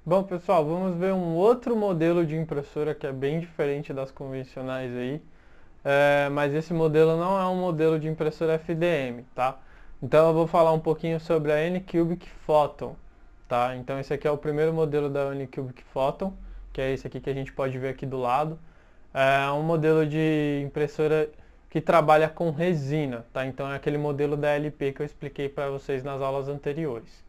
Bom, pessoal, vamos ver um outro modelo de impressora que é bem diferente das convencionais aí. Mas esse modelo não é um modelo de impressora FDM, tá? Então eu vou falar um pouquinho sobre a Anycubic Photon, tá? Então esse aqui é o primeiro modelo da Anycubic Photon, que é esse aqui que a gente pode ver aqui do lado. É um modelo de impressora que trabalha com resina, tá? Então é aquele modelo da LP que eu expliquei para vocês nas aulas anteriores.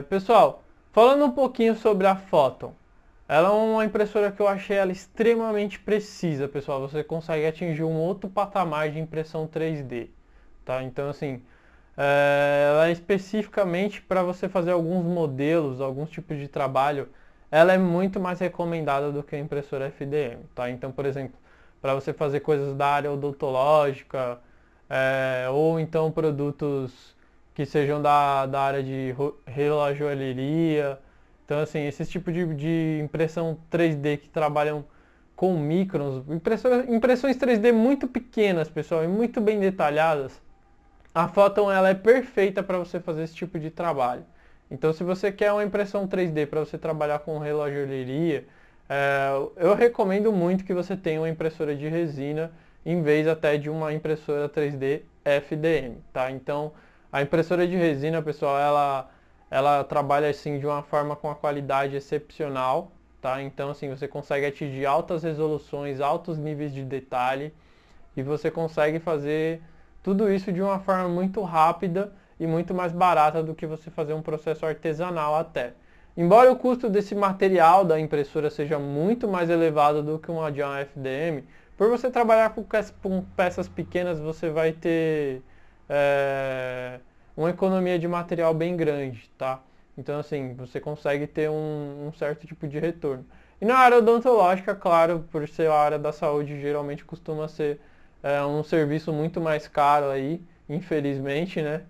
Pessoal, falando um pouquinho sobre a Photon, ela é uma impressora que eu achei ela extremamente precisa, pessoal. Você consegue atingir um outro patamar de impressão 3D, tá? Então, assim, ela é especificamente para você fazer alguns modelos, alguns tipos de trabalho, ela é muito mais recomendada do que a impressora FDM, tá? Então, por exemplo, para você fazer coisas da área odontológica, ou então produtos que sejam da área de relojoalheria. Então, assim, esse tipo de impressão 3D que trabalham com microns, impressões 3D muito pequenas, pessoal, e muito bem detalhadas, a Photon ela é perfeita para você fazer esse tipo de trabalho. Então, se você quer uma impressão 3D para você trabalhar com relojoalheria, eu recomendo muito que você tenha uma impressora de resina em vez até de uma impressora 3D FDM, tá? Então, a impressora de resina, pessoal, ela trabalha assim de uma forma com a qualidade excepcional, tá? Então, assim, você consegue atingir altas resoluções, altos níveis de detalhe e você consegue fazer tudo isso de uma forma muito rápida e muito mais barata do que você fazer um processo artesanal até. Embora o custo desse material da impressora seja muito mais elevado do que uma de uma FDM, por você trabalhar com peças pequenas você vai ter uma economia de material bem grande, tá? Então assim, você consegue ter um certo tipo de retorno. E na área odontológica, claro, por ser a área da saúde, geralmente costuma ser um serviço muito mais caro aí, infelizmente, né?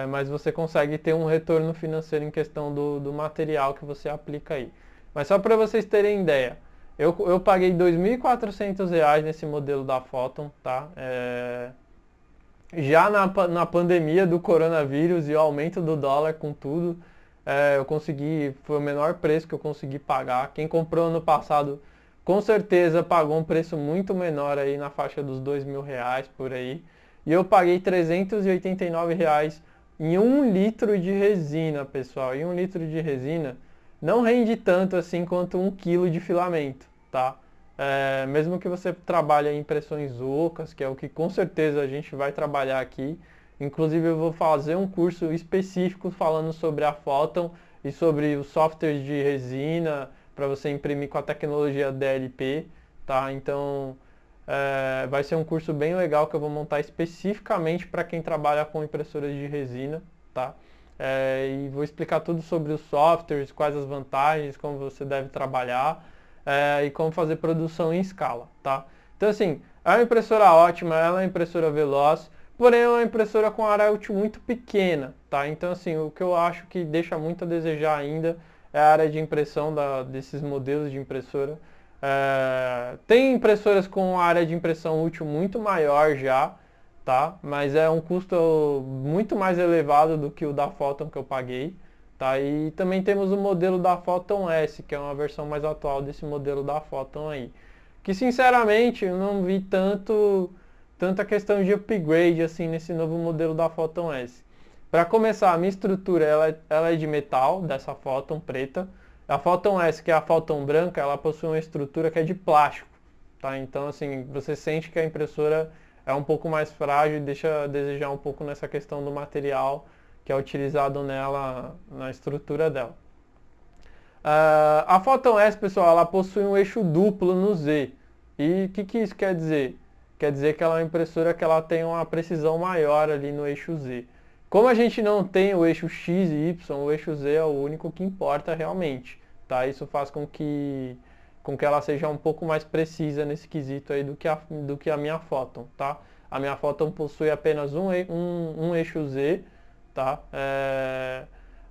Mas você consegue ter um retorno financeiro em questão do material que você aplica aí. Mas só para vocês terem ideia, eu paguei R$ 2.400 nesse modelo da Photon, tá? Já na pandemia do coronavírus e o aumento do dólar com tudo, eu consegui, foi o menor preço que eu consegui pagar. Quem comprou ano passado com certeza pagou um preço muito menor aí na faixa dos R$ 2.000 por aí. E eu paguei R$ 389 em 1 litro de resina, pessoal. E 1 litro de resina não rende tanto assim quanto 1 quilo de filamento, tá? Mesmo que você trabalhe em impressões ocas, que é o que com certeza a gente vai trabalhar aqui. Inclusive eu vou fazer um curso específico falando sobre a Photon e sobre os softwares de resina para você imprimir com a tecnologia DLP, tá? Então vai ser um curso bem legal que eu vou montar especificamente para quem trabalha com impressoras de resina, tá? E vou explicar tudo sobre os softwares, quais as vantagens, como você deve trabalhar e como fazer produção em escala, tá? Então assim, é uma impressora ótima, ela é uma impressora veloz, porém é uma impressora com área útil muito pequena, tá? Então assim, o que eu acho que deixa muito a desejar ainda é a área de impressão desses modelos de impressora. Tem impressoras com área de impressão útil muito maior já, tá? Mas é um custo muito mais elevado do que o da Photon que eu paguei. Tá? E também temos o modelo da Photon S, que é uma versão mais atual desse modelo da Photon aí. Que sinceramente eu não vi tanta questão de upgrade assim nesse novo modelo da Photon S. Para começar, a minha estrutura ela é de metal, dessa Photon preta. A Photon S, que é a Photon branca, ela possui uma estrutura que é de plástico. Tá? Então assim, você sente que a impressora é um pouco mais frágil e deixa a desejar um pouco nessa questão do material que é utilizado nela, na estrutura dela. A Photon S, pessoal, ela possui um eixo duplo no Z. E o que isso quer dizer? Quer dizer que ela é uma impressora que ela tem uma precisão maior ali no eixo Z. Como a gente não tem o eixo X e Y, o eixo Z é o único que importa realmente. Tá? Isso faz com que ela seja um pouco mais precisa nesse quesito aí do que a minha Photon. Tá? A minha Photon possui apenas um eixo Z, tá?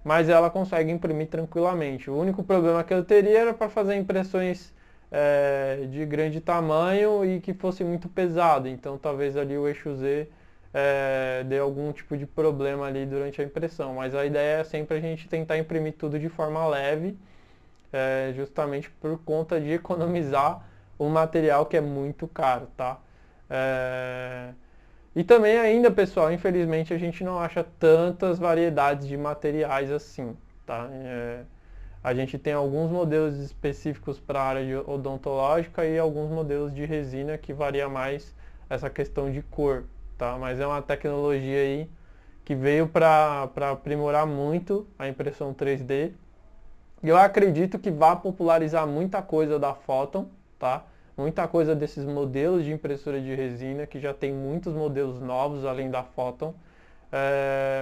Mas ela consegue imprimir tranquilamente. O único problema que eu teria era para fazer impressões de grande tamanho e que fosse muito pesado. Então talvez ali o eixo Z dê algum tipo de problema ali durante a impressão. Mas a ideia é sempre a gente tentar imprimir tudo de forma leve, justamente por conta de economizar o material que é muito caro, tá? É, E também ainda, pessoal, infelizmente a gente não acha tantas variedades de materiais assim, tá? A gente tem alguns modelos específicos para a área odontológica e alguns modelos de resina que varia mais essa questão de cor, tá? Mas é uma tecnologia aí que veio para aprimorar muito a impressão 3D. E eu acredito que vai popularizar muita coisa da Photon, tá? Muita coisa desses modelos de impressora de resina, que já tem muitos modelos novos além da Photon.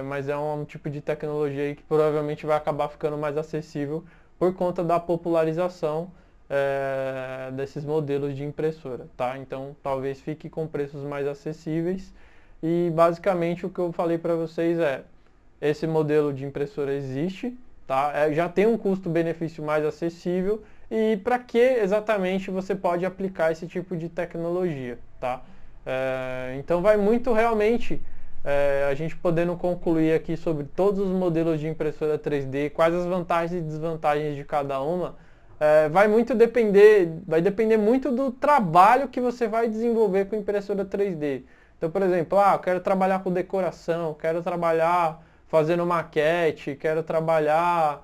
Mas é um tipo de tecnologia aí que provavelmente vai acabar ficando mais acessível por conta da popularização desses modelos de impressora, tá? Então talvez fique com preços mais acessíveis e basicamente o que eu falei para vocês esse modelo de impressora existe, tá? Já tem um custo-benefício mais acessível e para que exatamente você pode aplicar esse tipo de tecnologia, tá? Então vai muito realmente a gente podendo concluir aqui sobre todos os modelos de impressora 3D, quais as vantagens e desvantagens de cada uma, vai depender muito do trabalho que você vai desenvolver com impressora 3D. Então, por exemplo, eu quero trabalhar com decoração, quero trabalhar fazendo maquete, quero trabalhar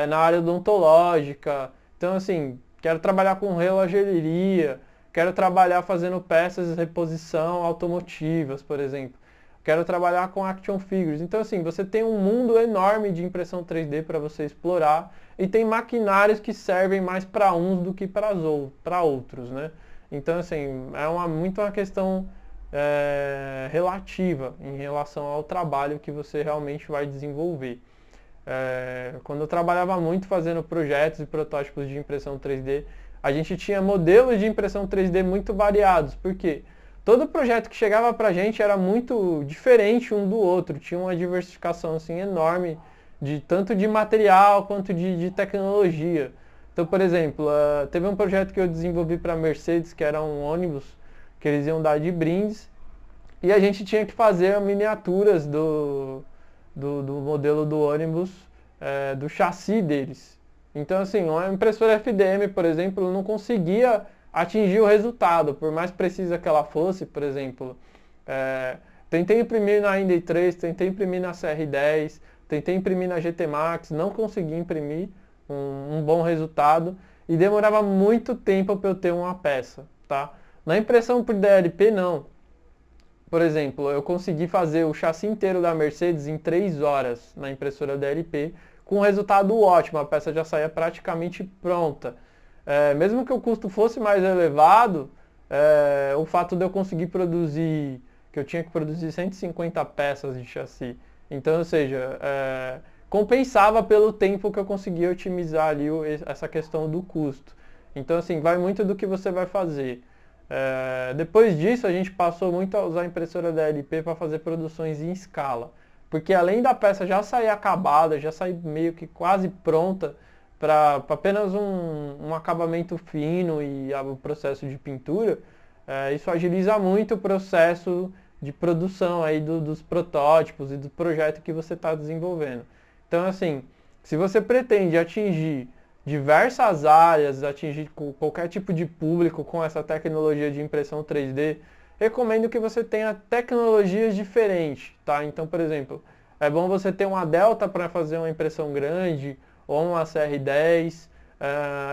na área odontológica. Então, assim, quero trabalhar com relojoeria, quero trabalhar fazendo peças de reposição automotivas, por exemplo. Quero trabalhar com action figures. Então, assim, você tem um mundo enorme de impressão 3D para você explorar e tem maquinários que servem mais para uns do que para outros, né? Então, assim, muito uma questão relativa em relação ao trabalho que você realmente vai desenvolver. Quando eu trabalhava muito fazendo projetos e protótipos de impressão 3D, a gente tinha modelos de impressão 3D muito variados. Por quê? Todo projeto que chegava pra gente era muito diferente um do outro, tinha uma diversificação assim enorme, tanto de material quanto de tecnologia. Então, por exemplo, teve um projeto que eu desenvolvi para a Mercedes, que era um ônibus que eles iam dar de brindes, e a gente tinha que fazer miniaturas do modelo do ônibus, do chassi deles. Então, assim, uma impressora FDM, por exemplo, não conseguia atingir o resultado, por mais precisa que ela fosse, por exemplo. Tentei imprimir na Indy 3, tentei imprimir na CR10, tentei imprimir na GT Max, não consegui imprimir um bom resultado e demorava muito tempo para eu ter uma peça, tá? Na impressão por DLP, não. Por exemplo, eu consegui fazer o chassi inteiro da Mercedes em 3 horas na impressora DLP, com um resultado ótimo, a peça já saía praticamente pronta. Mesmo que o custo fosse mais elevado, o fato de eu conseguir produzir, que eu tinha que produzir 150 peças de chassi, então, ou seja, compensava pelo tempo que eu conseguia otimizar ali essa questão do custo. Então, assim, vai muito do que você vai fazer. Depois disso, a gente passou muito a usar a impressora DLP para fazer produções em escala. Porque além da peça já sair acabada, já sair meio que quase pronta, para apenas um acabamento fino e o processo de pintura, isso agiliza muito o processo de produção aí dos protótipos e do projeto que você está desenvolvendo. Então, assim, se você pretende atingir diversas áreas, atingir qualquer tipo de público com essa tecnologia de impressão 3D, recomendo que você tenha tecnologias diferentes, tá? Então, por exemplo, é bom você ter uma Delta para fazer uma impressão grande, ou uma CR10,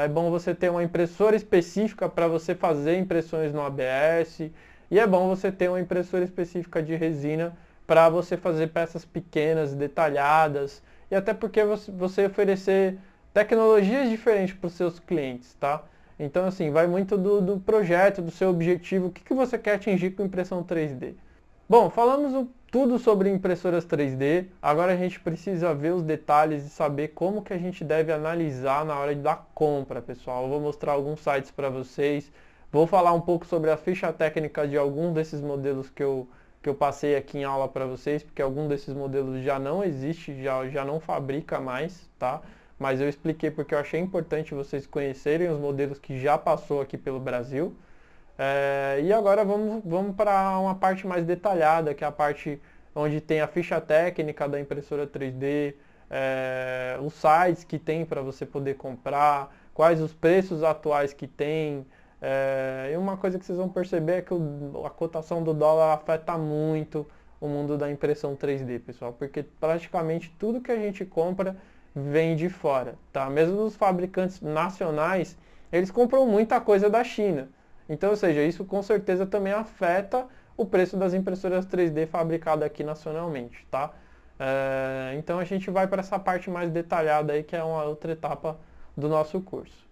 é bom você ter uma impressora específica para você fazer impressões no ABS, e é bom você ter uma impressora específica de resina para você fazer peças pequenas, detalhadas, e até porque você oferecer tecnologias diferentes para os seus clientes, tá? Então, assim, vai muito do projeto, do seu objetivo, o que você quer atingir com impressão 3D. Bom, falamos tudo sobre impressoras 3D, agora a gente precisa ver os detalhes e saber como que a gente deve analisar na hora da compra, pessoal. Eu vou mostrar alguns sites para vocês, vou falar um pouco sobre a ficha técnica de algum desses modelos que eu passei aqui em aula para vocês, porque algum desses modelos já não existe, já não fabrica mais, tá? Mas eu expliquei porque eu achei importante vocês conhecerem os modelos que já passou aqui pelo Brasil. E agora vamos para uma parte mais detalhada, que é a parte onde tem a ficha técnica da impressora 3D, os sites que tem para você poder comprar, quais os preços atuais que tem. E uma coisa que vocês vão perceber é que a cotação do dólar afeta muito o mundo da impressão 3D, pessoal, porque praticamente tudo que a gente compra vem de fora, tá? Mesmo os fabricantes nacionais, eles compram muita coisa da China. Então, ou seja, isso com certeza também afeta o preço das impressoras 3D fabricadas aqui nacionalmente, tá? Então a gente vai para essa parte mais detalhada aí, que é uma outra etapa do nosso curso.